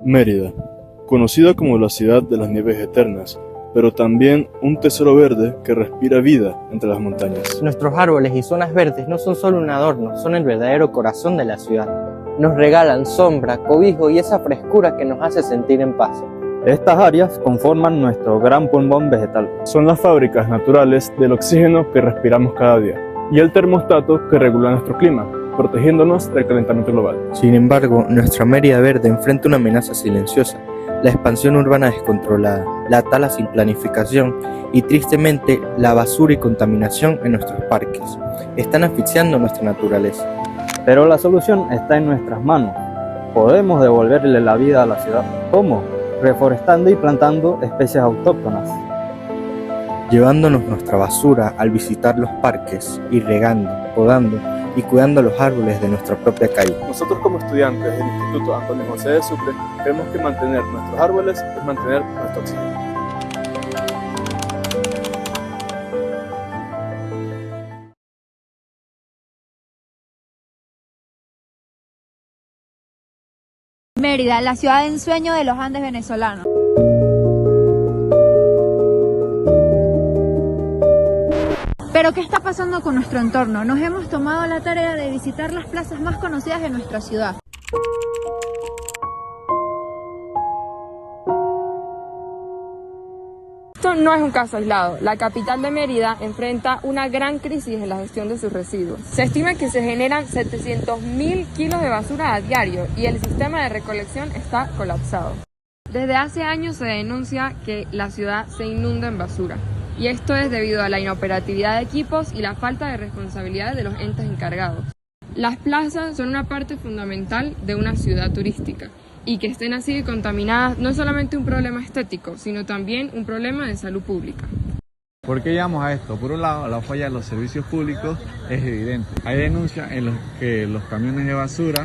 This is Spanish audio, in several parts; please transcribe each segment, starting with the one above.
Mérida, conocida como la ciudad de las nieves eternas, pero también un tesoro verde que respira vida entre las montañas. Nuestros árboles y zonas verdes no son solo un adorno, son el verdadero corazón de la ciudad. Nos regalan sombra, cobijo y esa frescura que nos hace sentir en paz. Estas áreas conforman nuestro gran pulmón vegetal. Son las fábricas naturales del oxígeno que respiramos cada día y el termostato que regula nuestro clima, protegiéndonos del calentamiento global. Sin embargo, nuestra Mérida verde enfrenta una amenaza silenciosa: la expansión urbana descontrolada, la tala sin planificación y, tristemente, la basura y contaminación en nuestros parques están asfixiando nuestra naturaleza. Pero la solución está en nuestras manos. Podemos devolverle la vida a la ciudad. ¿Cómo? Reforestando y plantando especies autóctonas. Llevándonos nuestra basura al visitar los parques y regando, podando y cuidando los árboles de nuestra propia calle. Nosotros como estudiantes del Instituto Antonio José de Sucre creemos que mantener nuestros árboles es mantener nuestro oxígeno. Mérida, la ciudad de ensueño de los Andes venezolanos. Pero ¿qué está pasando con nuestro entorno? Nos hemos tomado la tarea de visitar las plazas más conocidas de nuestra ciudad. Esto no es un caso aislado. La capital de Mérida enfrenta una gran crisis en la gestión de sus residuos. Se estima que se generan 700.000 kilos de basura a diario y el sistema de recolección está colapsado. Desde hace años se denuncia que la ciudad se inunda en basura, y esto es debido a la inoperatividad de equipos y la falta de responsabilidad de los entes encargados. Las plazas son una parte fundamental de una ciudad turística, y que estén así contaminadas no es solamente un problema estético, sino también un problema de salud pública. ¿Por qué llegamos a esto? Por un lado, la falla de los servicios públicos es evidente. Hay denuncias en los que los camiones de basura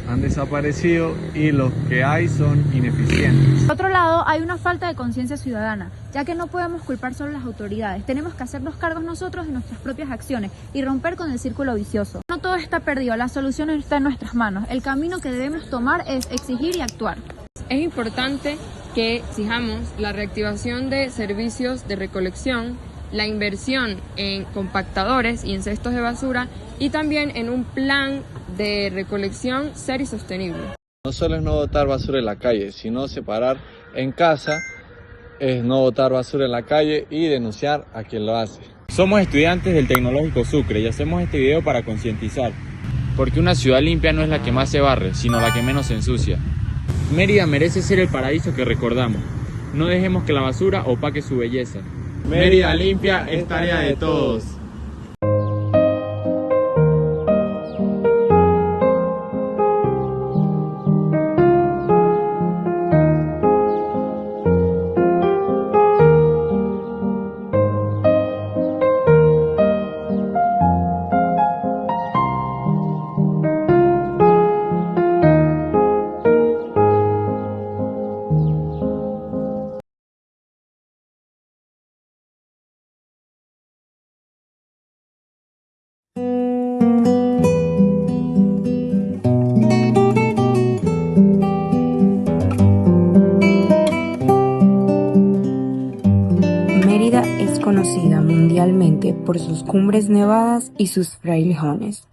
han desaparecido y los que hay son ineficientes. Por otro lado, hay una falta de conciencia ciudadana, ya que no podemos culpar solo a las autoridades. Tenemos que hacernos cargos nosotros de nuestras propias acciones y romper con el círculo vicioso. No todo está perdido, la solución está en nuestras manos. El camino que debemos tomar es exigir y actuar. Es importante que exijamos la reactivación de servicios de recolección, la inversión en compactadores y en cestos de basura y también en un plan de recolección serio y sostenible. No solo es no botar basura en la calle, sino separar en casa, es no botar basura en la calle y denunciar a quien lo hace. Somos estudiantes del Tecnológico Sucre y hacemos este video para concientizar, porque una ciudad limpia no es la que más se barre, sino la que menos se ensucia. Mérida merece ser el paraíso que recordamos. No dejemos que la basura opaque su belleza. Mérida limpia es tarea de todos. Mérida es conocida mundialmente por sus cumbres nevadas y sus frailejones,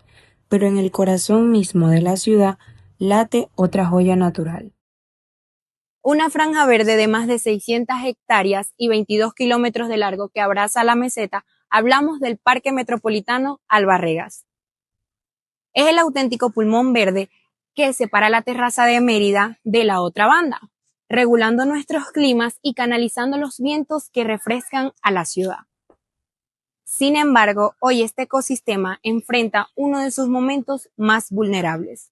pero en el corazón mismo de la ciudad late otra joya natural. Una franja verde de más de 600 hectáreas y 22 kilómetros de largo que abraza la meseta, hablamos del Parque Metropolitano Albarregas. Es el auténtico pulmón verde que separa la terraza de Mérida de la otra banda, regulando nuestros climas y canalizando los vientos que refrescan a la ciudad. Sin embargo, hoy este ecosistema enfrenta uno de sus momentos más vulnerables.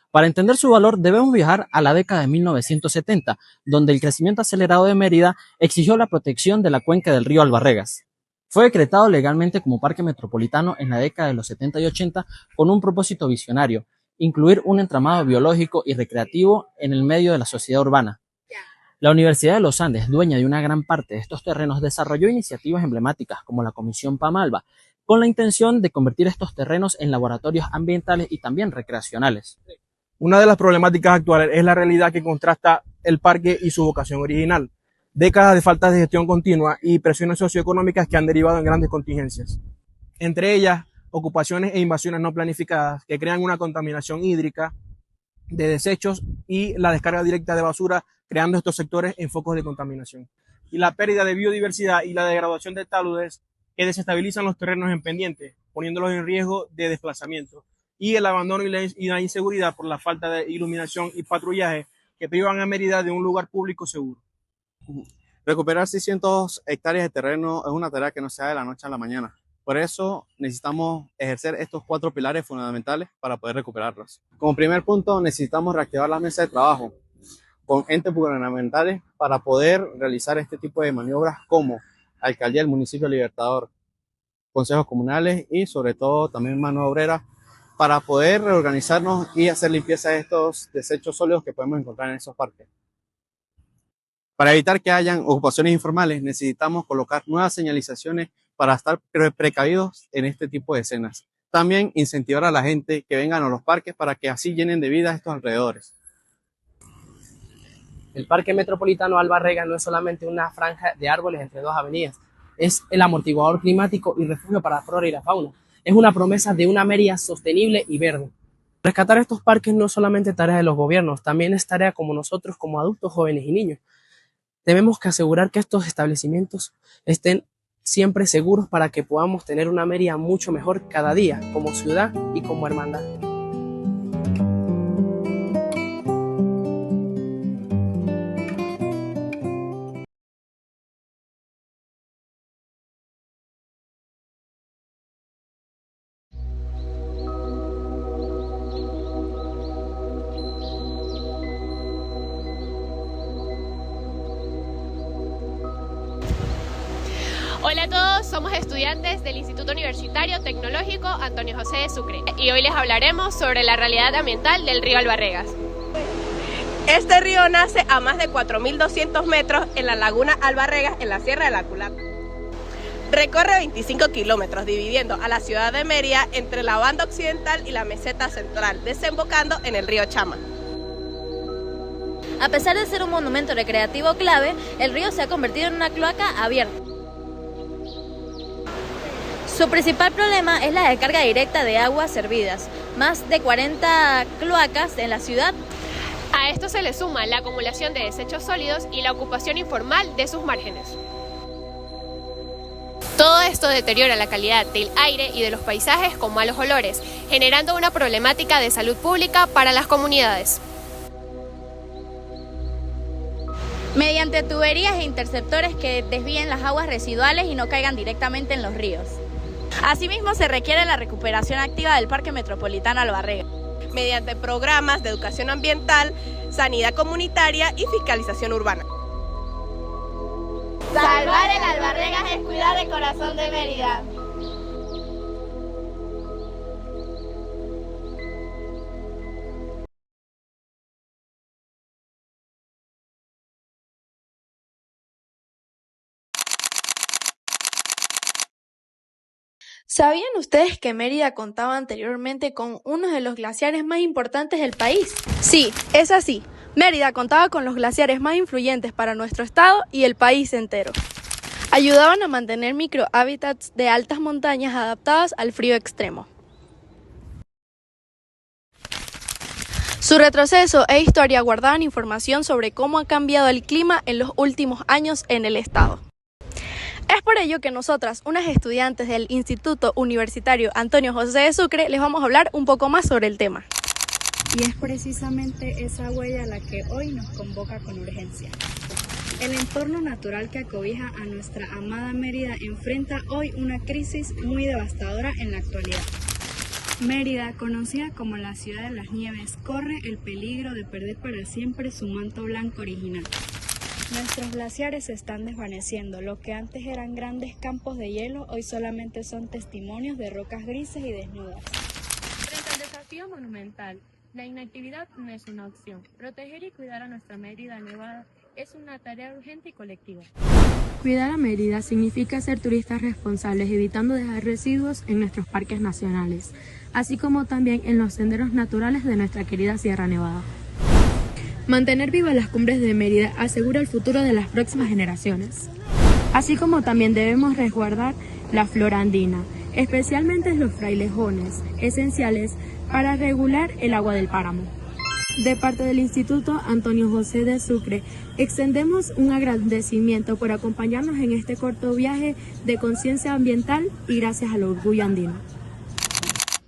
Para entender su valor debemos viajar a la década de 1970, donde el crecimiento acelerado de Mérida exigió la protección de la cuenca del río Albarregas. Fue decretado legalmente como parque metropolitano en la década de los 70 y 80 con un propósito visionario: incluir un entramado biológico y recreativo en el medio de la sociedad urbana. La Universidad de los Andes, dueña de una gran parte de estos terrenos, desarrolló iniciativas emblemáticas como la Comisión Pamalba, con la intención de convertir estos terrenos en laboratorios ambientales y también recreacionales. Una de las problemáticas actuales es la realidad que contrasta el parque y su vocación original. Décadas de falta de gestión continua y presiones socioeconómicas que han derivado en grandes contingencias. Entre ellas, ocupaciones e invasiones no planificadas que crean una contaminación hídrica de desechos y la descarga directa de basura, creando estos sectores en focos de contaminación. Y la pérdida de biodiversidad y la degradación de taludes que desestabilizan los terrenos en pendiente, poniéndolos en riesgo de desplazamiento. Y el abandono y la inseguridad por la falta de iluminación y patrullaje que privan a Mérida de un lugar público seguro. Recuperar 600 hectáreas de terreno es una tarea que no se da de la noche a la mañana. Por eso necesitamos ejercer estos 4 pilares fundamentales para poder recuperarlos. Como primer punto, necesitamos reactivar las mesas de trabajo con entes gubernamentales para poder realizar este tipo de maniobras como Alcaldía del Municipio Libertador, consejos comunales y sobre todo también mano obrera para poder reorganizarnos y hacer limpieza de estos desechos sólidos que podemos encontrar en esos parques. Para evitar que hayan ocupaciones informales, necesitamos colocar nuevas señalizaciones para estar precavidos en este tipo de escenas. También incentivar a la gente que vengan a los parques para que así llenen de vida estos alrededores. El Parque Metropolitano Albarregas no es solamente una franja de árboles entre 2 avenidas, es el amortiguador climático y refugio para la flora y la fauna. Es una promesa de una Mérida sostenible y verde. Rescatar estos parques no es solamente tarea de los gobiernos, también es tarea como nosotros como adultos, jóvenes y niños. Debemos que asegurar que estos establecimientos estén siempre seguros para que podamos tener una Mérida mucho mejor cada día, como ciudad y como hermandad. Hola a todos, somos estudiantes del Instituto Universitario Tecnológico Antonio José de Sucre y hoy les hablaremos sobre la realidad ambiental del río Albarregas. Este río nace a más de 4.200 metros en la laguna Albarregas en la Sierra de la Culata. Recorre 25 kilómetros dividiendo a la ciudad de Mérida entre la banda occidental y la meseta central, desembocando en el río Chama. A pesar de ser un monumento recreativo clave, el río se ha convertido en una cloaca abierta. Su principal problema es la descarga directa de aguas servidas, más de 40 cloacas en la ciudad. A esto se le suma la acumulación de desechos sólidos y la ocupación informal de sus márgenes. Todo esto deteriora la calidad del aire y de los paisajes con malos olores, generando una problemática de salud pública para las comunidades. Mediante tuberías e interceptores que desvíen las aguas residuales y no caigan directamente en los ríos. Asimismo, se requiere la recuperación activa del Parque Metropolitano Albarregas, mediante programas de educación ambiental, sanidad comunitaria y fiscalización urbana. Salvar el Albarregas es cuidar el corazón de Mérida. ¿Sabían ustedes que Mérida contaba anteriormente con uno de los glaciares más importantes del país? Sí, es así. Mérida contaba con los glaciares más influyentes para nuestro estado y el país entero. Ayudaban a mantener microhábitats de altas montañas adaptadas al frío extremo. Su retroceso e historia guardaban información sobre cómo ha cambiado el clima en los últimos años en el estado. Es por ello que nosotras, unas estudiantes del Instituto Universitario Antonio José de Sucre, les vamos a hablar un poco más sobre el tema. Y es precisamente esa huella la que hoy nos convoca con urgencia. El entorno natural que acobija a nuestra amada Mérida enfrenta hoy una crisis muy devastadora en la actualidad. Mérida, conocida como la ciudad de las nieves, corre el peligro de perder para siempre su manto blanco original. Nuestros glaciares se están desvaneciendo, lo que antes eran grandes campos de hielo, hoy solamente son testimonios de rocas grises y desnudas. Frente al desafío monumental, la inactividad no es una opción. Proteger y cuidar a nuestra Mérida nevada es una tarea urgente y colectiva. Cuidar a Mérida significa ser turistas responsables, evitando dejar residuos en nuestros parques nacionales, así como también en los senderos naturales de nuestra querida Sierra Nevada. Mantener vivas las cumbres de Mérida asegura el futuro de las próximas generaciones, así como también debemos resguardar la flora andina, especialmente los frailejones, esenciales para regular el agua del páramo. De parte del Instituto Antonio José de Sucre, extendemos un agradecimiento por acompañarnos en este corto viaje de conciencia ambiental y gracias al orgullo andino.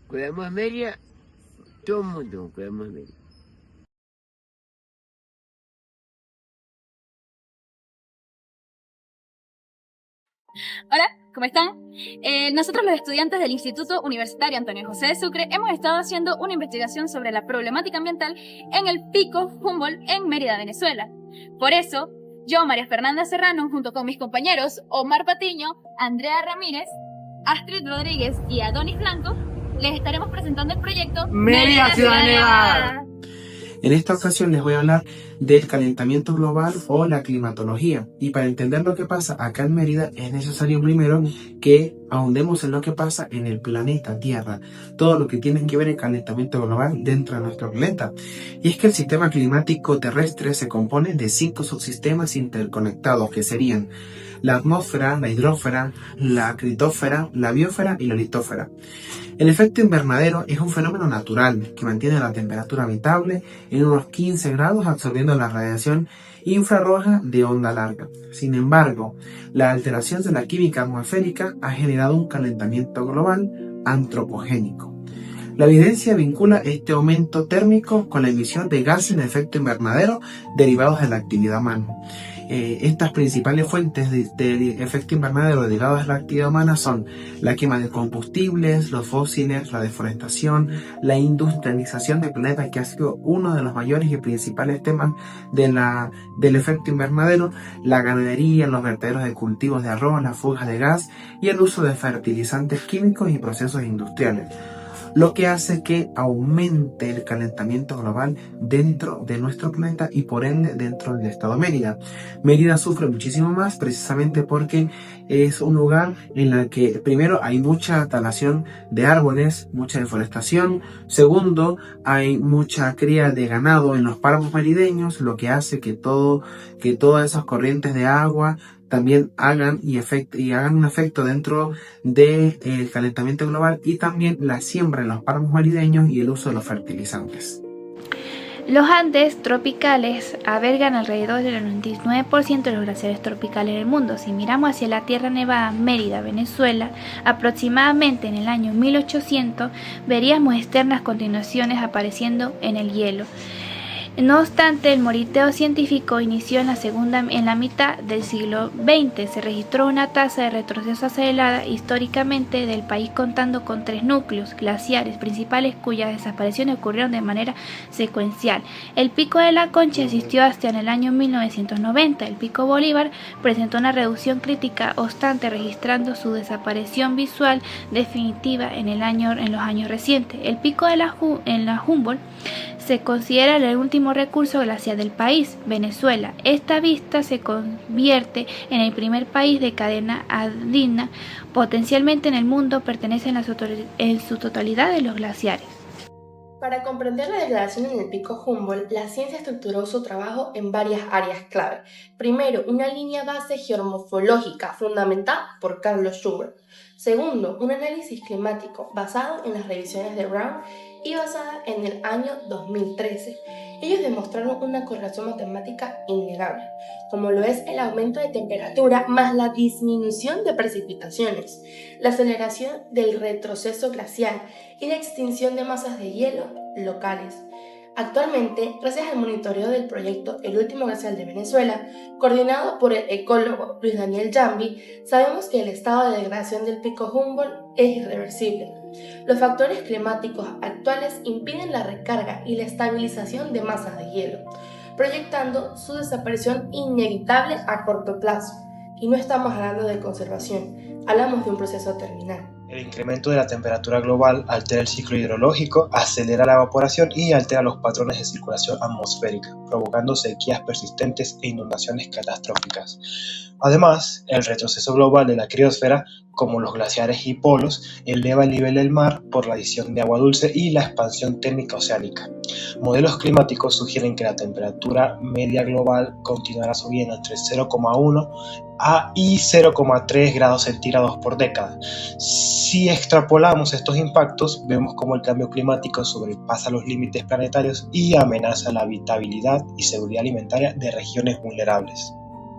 Cuidamos a Mérida, todo el mundo cuidamos a Mérida. Hola, ¿cómo están? Nosotros los estudiantes del Instituto Universitario Antonio José de Sucre hemos estado haciendo una investigación sobre la problemática ambiental en el Pico Humboldt en Mérida, Venezuela. Por eso, yo, María Fernanda Serrano, junto con mis compañeros Omar Patiño, Andrea Ramírez, Astrid Rodríguez y Adonis Blanco, les estaremos presentando el proyecto Mérida Ciudad Nevada. En esta ocasión les voy a hablar del calentamiento global o la climatología. Y para entender lo que pasa acá en Mérida es necesario primero que ahondemos en lo que pasa en el planeta Tierra. Todo lo que tiene que ver el calentamiento global dentro de nuestro planeta. Y es que el sistema climático terrestre se compone de 5 subsistemas interconectados que serían la atmósfera, la hidrósfera, la critósfera, la biosfera y la litósfera. El efecto invernadero es un fenómeno natural que mantiene la temperatura habitable en unos 15 grados absorbiendo la radiación infrarroja de onda larga. Sin embargo, la alteración de la química atmosférica ha generado un calentamiento global antropogénico. La evidencia vincula este aumento térmico con la emisión de gases de efecto invernadero derivados de la actividad humana. Estas principales fuentes de efecto invernadero derivados de la actividad humana son la quema de combustibles, los fósiles, la deforestación, la industrialización del planeta, que ha sido uno de los mayores y principales temas del efecto invernadero, la ganadería, los vertederos de cultivos de arroz, las fugas de gas y el uso de fertilizantes químicos y procesos industriales, lo que hace que aumente el calentamiento global dentro de nuestro planeta y por ende dentro del estado de Mérida. Mérida sufre muchísimo más precisamente porque es un lugar en el que primero hay mucha talación de árboles, mucha deforestación, segundo hay mucha cría de ganado en los páramos merideños, lo que hace que todas esas corrientes de agua también hagan un efecto dentro del calentamiento global, y también la siembra en los páramos merideños y el uso de los fertilizantes. Los Andes tropicales albergan alrededor del 99% de los glaciares tropicales del mundo. Si miramos hacia la Tierra Nevada, Mérida, Venezuela, aproximadamente en el año 1800 veríamos externas continuaciones apareciendo en el hielo. No obstante, el moriteo científico inició en la mitad del siglo XX. Se registró una tasa de retroceso acelerada históricamente del país, contando con 3 núcleos glaciares principales cuyas desapariciones ocurrieron de manera secuencial. El Pico de la Concha existió hasta en el año 1990. El Pico Bolívar presentó una reducción crítica obstante, registrando su desaparición visual definitiva en los años recientes. El Pico de la Humboldt se considera el último recurso glaciar del país, Venezuela. Esta vista se convierte en el primer país de cadena andina potencialmente en el mundo, pertenece en su totalidad de los glaciares. Para comprender la degradación en el Pico Humboldt, la ciencia estructuró su trabajo en varias áreas clave. Primero, una línea base geomorfológica fundamentada por Carlos Schubert. Segundo, un análisis climático basado en las revisiones de Brown y basada en el año 2013. Ellos demostraron una correlación matemática innegable, como lo es el aumento de temperatura más la disminución de precipitaciones, la aceleración del retroceso glacial y la extinción de masas de hielo locales. Actualmente, gracias al monitoreo del proyecto El Último Glaciar de Venezuela, coordinado por el ecólogo Luis Daniel Jambi, sabemos que el estado de degradación del Pico Humboldt es irreversible. Los factores climáticos actuales impiden la recarga y la estabilización de masas de hielo, proyectando su desaparición inevitable a corto plazo. Y no estamos hablando de conservación, hablamos de un proceso terminal. El incremento de la temperatura global altera el ciclo hidrológico, acelera la evaporación y altera los patrones de circulación atmosférica, provocando sequías persistentes e inundaciones catastróficas. Además, el retroceso global de la criosfera, como los glaciares y polos, eleva el nivel del mar por la adición de agua dulce y la expansión térmica oceánica. Modelos climáticos sugieren que la temperatura media global continuará subiendo entre 0,1 y 0,3 grados centígrados por década. Si extrapolamos estos impactos, vemos cómo el cambio climático sobrepasa los límites planetarios y amenaza la habitabilidad y seguridad alimentaria de regiones vulnerables.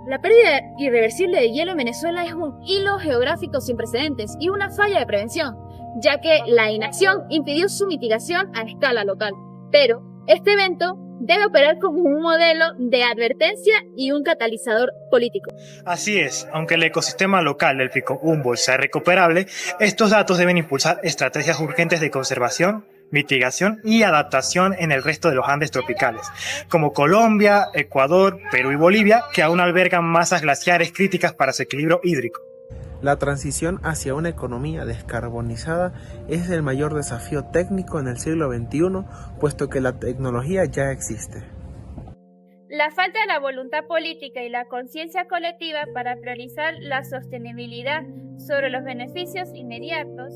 La pérdida irreversible de hielo en Venezuela es un hilo geográfico sin precedentes y una falla de prevención, ya que la inacción impidió su mitigación a escala local. Pero este evento debe operar como un modelo de advertencia y un catalizador político. Así es, aunque el ecosistema local del pico Humboldt sea recuperable, estos datos deben impulsar estrategias urgentes de conservación, mitigación y adaptación en el resto de los Andes tropicales, como Colombia, Ecuador, Perú y Bolivia, que aún albergan masas glaciares críticas para su equilibrio hídrico. La transición hacia una economía descarbonizada es el mayor desafío técnico en el siglo XXI, puesto que la tecnología ya existe. La falta de la voluntad política y la conciencia colectiva para priorizar la sostenibilidad sobre los beneficios inmediatos.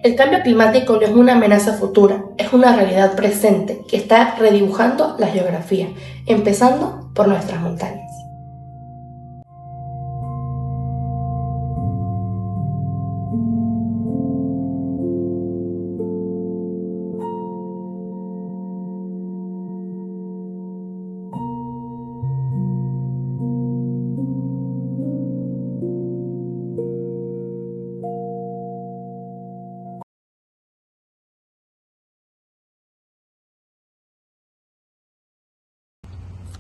El cambio climático no es una amenaza futura, es una realidad presente que está redibujando la geografía, empezando por nuestras montañas.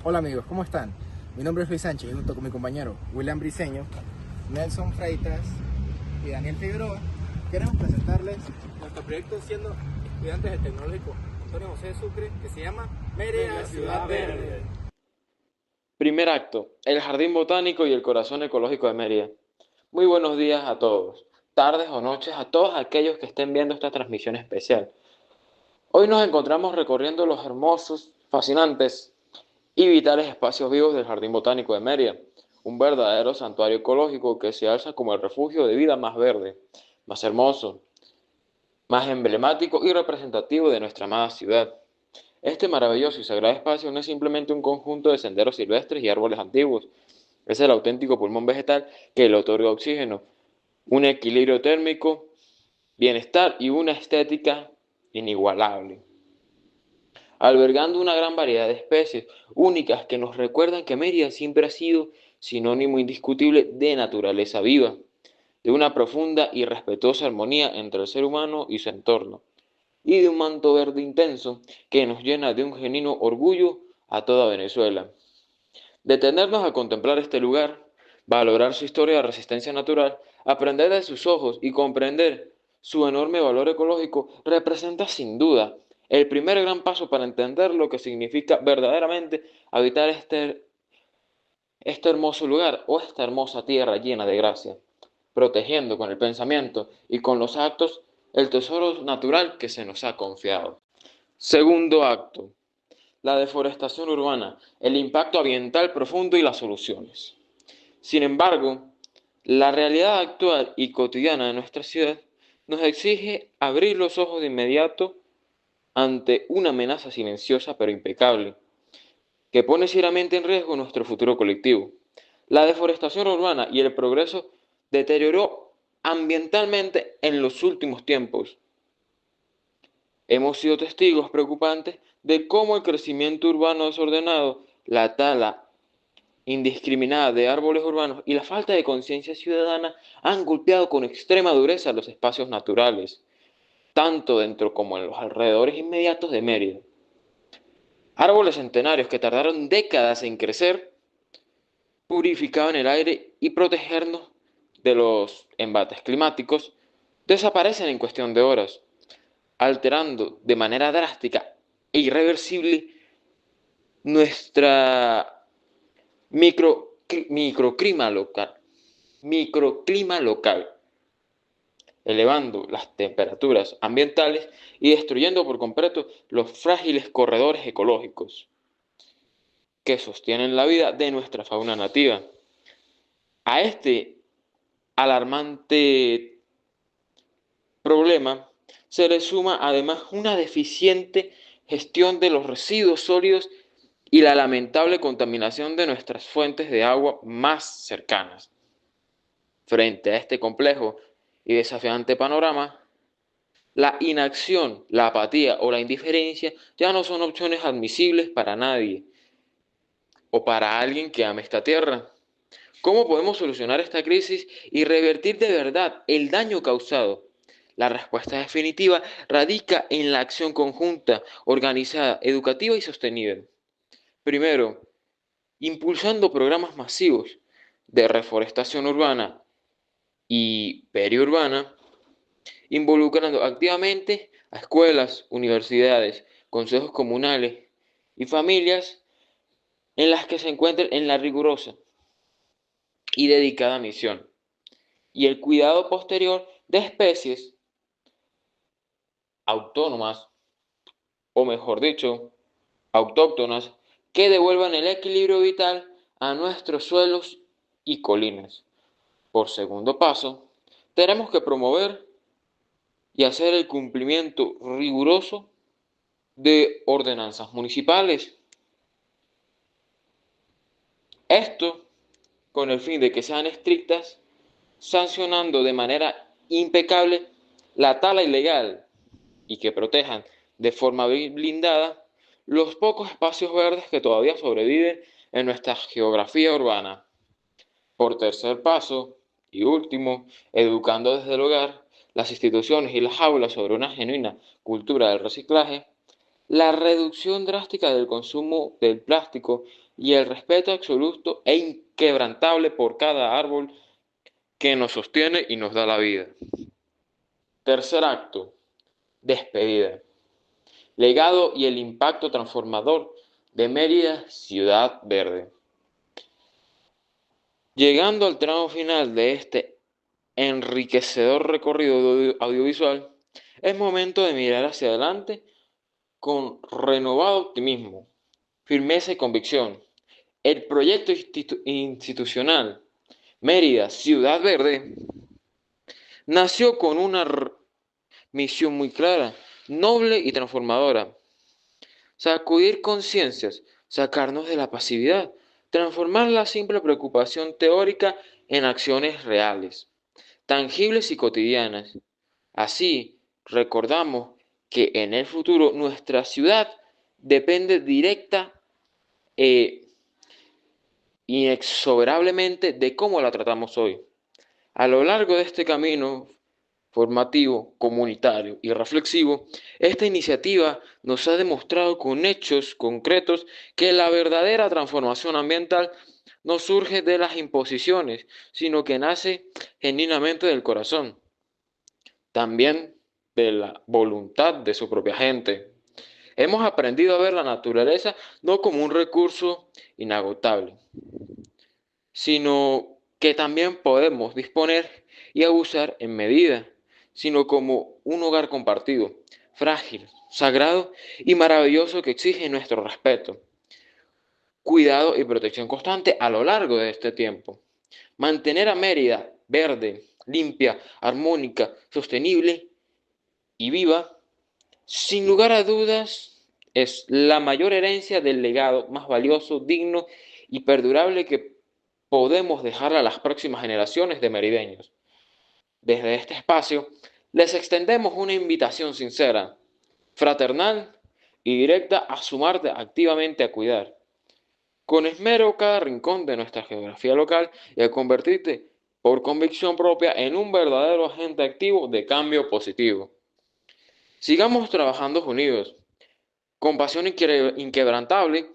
Hola amigos, ¿cómo están? Mi nombre es Luis Sánchez y junto con mi compañero William Briceño, Nelson Freitas y Daniel Figueroa queremos presentarles nuestro proyecto siendo estudiantes del Tecnológico Antonio José de Sucre, que se llama Mérida Ciudad Verde. Primer acto, el Jardín Botánico y el Corazón Ecológico de Mérida. Muy buenos días a todos, tardes o noches a todos aquellos que estén viendo esta transmisión especial. Hoy nos encontramos recorriendo los hermosos, fascinantes y vitales espacios vivos del Jardín Botánico de Mérida, un verdadero santuario ecológico que se alza como el refugio de vida más verde, más hermoso, más emblemático y representativo de nuestra amada ciudad. Este maravilloso y sagrado espacio no es simplemente un conjunto de senderos silvestres y árboles antiguos, es el auténtico pulmón vegetal que le otorga oxígeno, un equilibrio térmico, bienestar y una estética inigualable, albergando una gran variedad de especies únicas que nos recuerdan que Mérida siempre ha sido sinónimo indiscutible de naturaleza viva, de una profunda y respetuosa armonía entre el ser humano y su entorno, y de un manto verde intenso que nos llena de un genuino orgullo a toda Venezuela. Detenernos a contemplar este lugar, valorar su historia de resistencia natural, aprender de sus ojos y comprender su enorme valor ecológico representa sin duda el primer gran paso para entender lo que significa verdaderamente habitar este hermoso lugar o esta hermosa tierra llena de gracia, protegiendo con el pensamiento y con los actos el tesoro natural que se nos ha confiado. Segundo acto, la deforestación urbana, el impacto ambiental profundo y las soluciones. Sin embargo, la realidad actual y cotidiana de nuestra ciudad nos exige abrir los ojos de inmediato ante una amenaza silenciosa pero impecable, que pone seriamente en riesgo nuestro futuro colectivo. La deforestación urbana y el progreso deterioró ambientalmente en los últimos tiempos. Hemos sido testigos preocupantes de cómo el crecimiento urbano desordenado, la tala indiscriminada de árboles urbanos y la falta de conciencia ciudadana han golpeado con extrema dureza los espacios naturales, tanto dentro como en los alrededores inmediatos de Mérida. Árboles centenarios que tardaron décadas en crecer, purificaban el aire y protegernos de los embates climáticos, desaparecen en cuestión de horas, alterando de manera drástica e irreversible nuestra microclima local. elevando las temperaturas ambientales y destruyendo por completo los frágiles corredores ecológicos que sostienen la vida de nuestra fauna nativa. A este alarmante problema se le suma además una deficiente gestión de los residuos sólidos y la lamentable contaminación de nuestras fuentes de agua más cercanas. Frente a este complejo y desafiante panorama, la inacción, la apatía o la indiferencia ya no son opciones admisibles para nadie o para alguien que ame esta tierra. ¿Cómo podemos solucionar esta crisis y revertir de verdad el daño causado? La respuesta definitiva radica en la acción conjunta, organizada, educativa y sostenible. Primero, impulsando programas masivos de reforestación urbana y periurbana, involucrando activamente a escuelas, universidades, consejos comunales y familias en las que se encuentren en la rigurosa y dedicada misión, y el cuidado posterior de especies autónomas, o mejor dicho, autóctonas, que devuelvan el equilibrio vital a nuestros suelos y colinas. Por segundo paso, tenemos que promover y hacer el cumplimiento riguroso de ordenanzas municipales. Esto con el fin de que sean estrictas, sancionando de manera impecable la tala ilegal y que protejan de forma blindada los pocos espacios verdes que todavía sobreviven en nuestra geografía urbana. Por tercer paso y último, educando desde el hogar, las instituciones y las aulas sobre una genuina cultura del reciclaje, la reducción drástica del consumo del plástico y el respeto absoluto e inquebrantable por cada árbol que nos sostiene y nos da la vida. Tercer acto, despedida. Legado y el impacto transformador de Mérida, Ciudad Verde. Llegando al tramo final de este enriquecedor recorrido audiovisual, es momento de mirar hacia adelante con renovado optimismo, firmeza y convicción. El proyecto institucional Mérida, Ciudad Verde, nació con una misión muy clara, noble y transformadora. Sacudir conciencias, sacarnos de la pasividad, transformar la simple preocupación teórica en acciones reales, tangibles y cotidianas. Así, recordamos que en el futuro nuestra ciudad depende directa e inexorablemente de cómo la tratamos hoy. A lo largo de este camino formativo, comunitario y reflexivo, esta iniciativa nos ha demostrado con hechos concretos que la verdadera transformación ambiental no surge de las imposiciones, sino que nace genuinamente del corazón, también de la voluntad de su propia gente. Hemos aprendido a ver la naturaleza no como un recurso inagotable, sino que también podemos disponer y abusar en medida, sino como un hogar compartido, frágil, sagrado y maravilloso que exige nuestro respeto, cuidado y protección constante a lo largo de este tiempo. Mantener a Mérida verde, limpia, armónica, sostenible y viva, sin lugar a dudas, es la mayor herencia del legado más valioso, digno y perdurable que podemos dejar a las próximas generaciones de merideños. Desde este espacio, les extendemos una invitación sincera, fraternal y directa a sumarte activamente a cuidar, con esmero cada rincón de nuestra geografía local y a convertirte, por convicción propia, en un verdadero agente activo de cambio positivo. Sigamos trabajando unidos, con pasión inquebrantable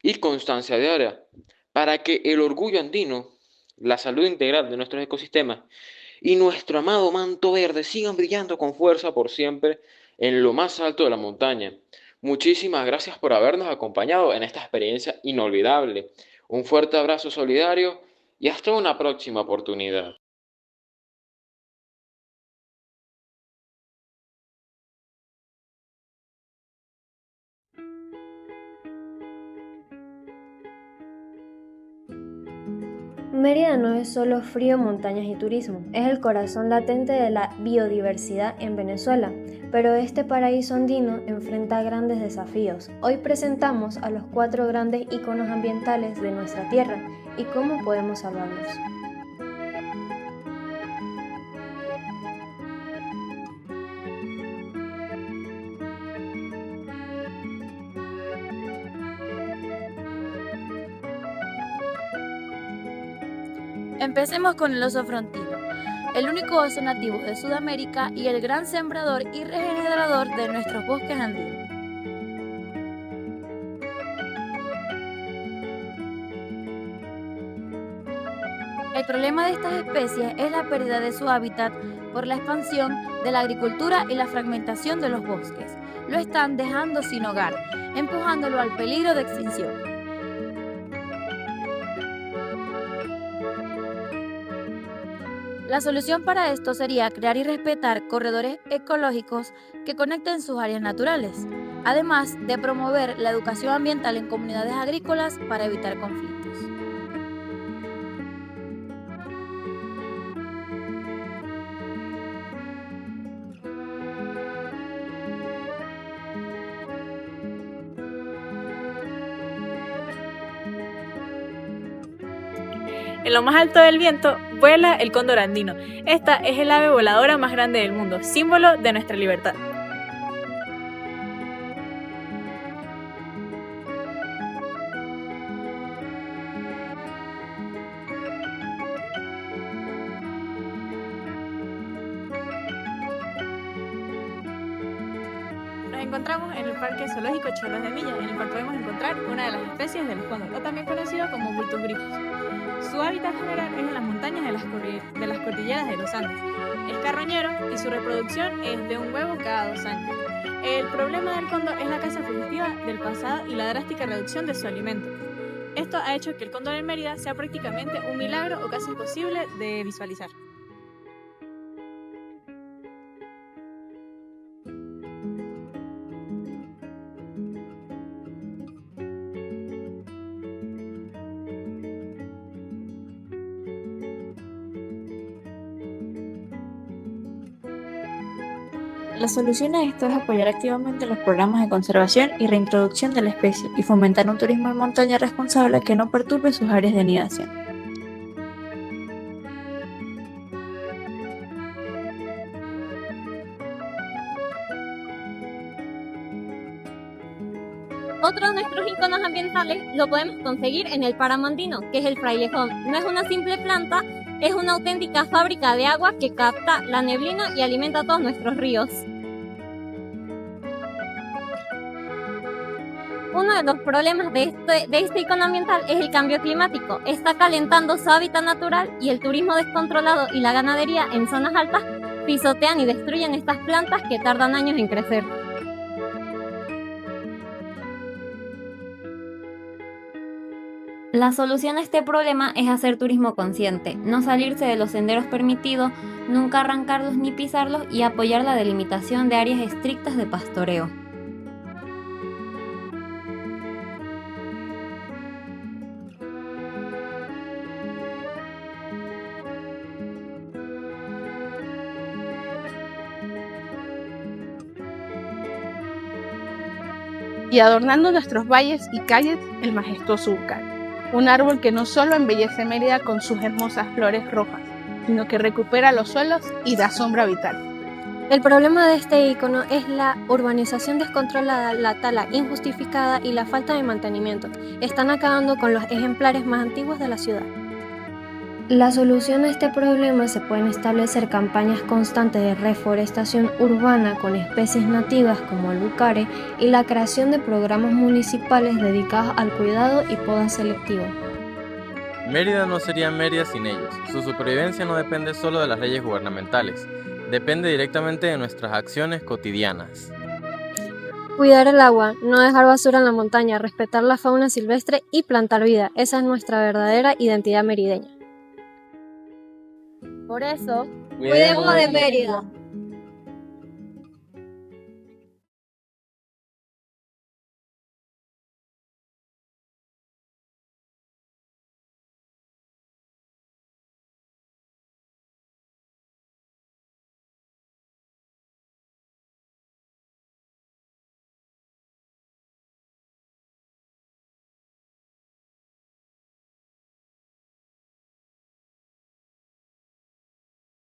y constancia diaria, para que el orgullo andino, la salud integral de nuestros ecosistemas y nuestro amado manto verde sigan brillando con fuerza por siempre en lo más alto de la montaña. Muchísimas gracias por habernos acompañado en esta experiencia inolvidable. Un fuerte abrazo solidario y hasta una próxima oportunidad. Mérida no es solo frío, montañas y turismo, es el corazón latente de la biodiversidad en Venezuela, pero este paraíso andino enfrenta grandes desafíos. Hoy presentamos a los 4 grandes íconos ambientales de nuestra tierra y cómo podemos salvarlos. Empecemos con el oso frontino, el único oso nativo de Sudamérica y el gran sembrador y regenerador de nuestros bosques andinos. El problema de estas especies es la pérdida de su hábitat por la expansión de la agricultura y la fragmentación de los bosques. Lo están dejando sin hogar, empujándolo al peligro de extinción. La solución para esto sería crear y respetar corredores ecológicos que conecten sus áreas naturales, además de promover la educación ambiental en comunidades agrícolas para evitar conflictos. En lo más alto del viento vuela el cóndor andino. Esta es el ave voladora más grande del mundo, símbolo de nuestra libertad. Nos encontramos en el Parque Zoológico Chorros de Millas, en el cual podemos encontrar una de las especies del cóndor, o también conocido como Vultus gryphus. Su hábitat general es en las montañas de las cordilleras de los Andes. Es carroñero y su reproducción es de un huevo cada 2 años. El problema del cóndor es la caza furtiva del pasado y la drástica reducción de su alimento. Esto ha hecho que el cóndor en Mérida sea prácticamente un milagro o casi imposible de visualizar. La solución a esto es apoyar activamente los programas de conservación y reintroducción de la especie y fomentar un turismo en montaña responsable que no perturbe sus áreas de anidación. Otro de nuestros iconos ambientales lo podemos conseguir en el páramo andino, que es el frailejón. No es una simple planta, es una auténtica fábrica de agua que capta la neblina y alimenta todos nuestros ríos. Uno de los problemas de este icono ambiental es el cambio climático. Está calentando su hábitat natural y el turismo descontrolado y la ganadería en zonas altas pisotean y destruyen estas plantas que tardan años en crecer. La solución a este problema es hacer turismo consciente, no salirse de los senderos permitidos, nunca arrancarlos ni pisarlos y apoyar la delimitación de áreas estrictas de pastoreo. Y adornando nuestros valles y calles, el majestuoso ucay. Un árbol que no solo embellece Mérida con sus hermosas flores rojas, sino que recupera los suelos y da sombra vital. El problema de este icono es la urbanización descontrolada, la tala injustificada y la falta de mantenimiento. Están acabando con los ejemplares más antiguos de la ciudad. La solución a este problema se pueden establecer campañas constantes de reforestación urbana con especies nativas como el bucare y la creación de programas municipales dedicados al cuidado y poda selectiva. Mérida no sería Mérida sin ellos. Su supervivencia no depende solo de las leyes gubernamentales, depende directamente de nuestras acciones cotidianas. Cuidar el agua, no dejar basura en la montaña, respetar la fauna silvestre y plantar vida. Esa es nuestra verdadera identidad merideña. Por eso, cuidemos de Mérida.